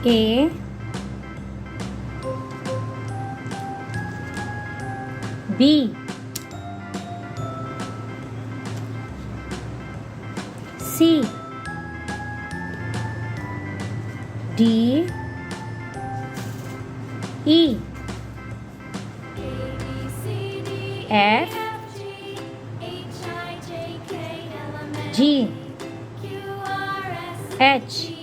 A, B, C, D, E, F, G, H.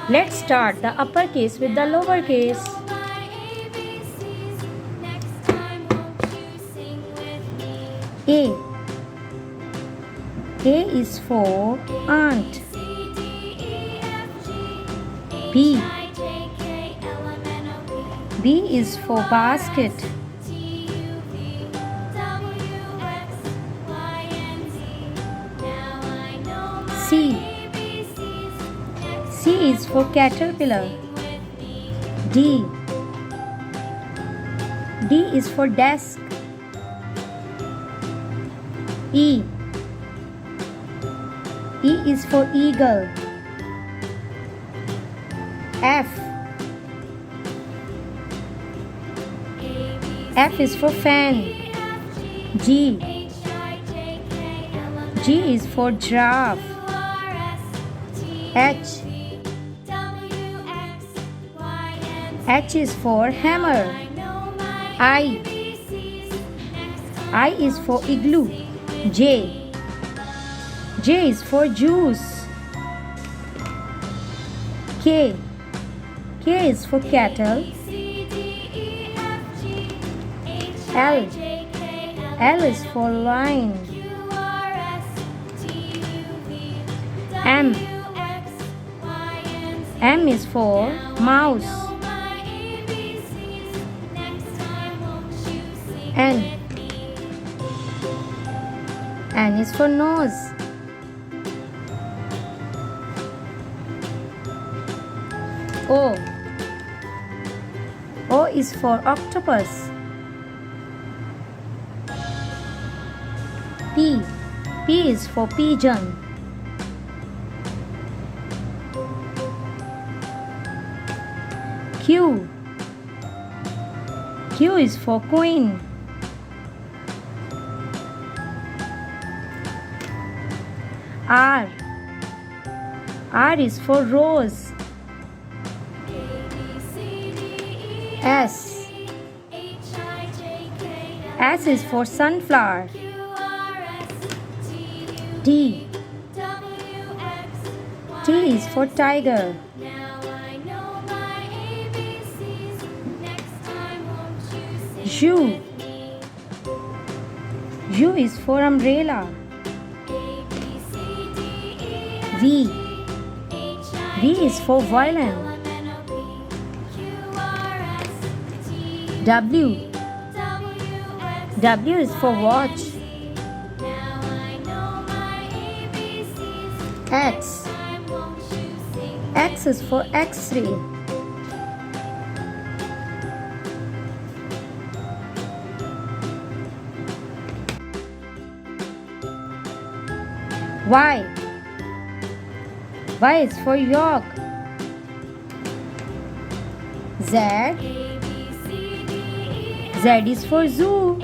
Let's start the uppercase with the lowercase. A. A is for aunt. B. B is for basket. C. C is for caterpillar. D. D is for desk. E. E is for eagle. F. F is for fan. G. G is for giraffe. H. H is for hammer. I. I is for igloo. J. J is for juice. K. K is for cattle. L. L is for lion. M. M is for mouse. N. N is for nose. O. O is for octopus. P. P is for pigeon. Q. Q is for queen. R. R is for rose. S. S is for sunflower. T. T is for tiger. U. U is for umbrella. V. V is for violin. W. W is for watch. X. X is for X-ray. Y. Y is for York. Z. Z is for zoo.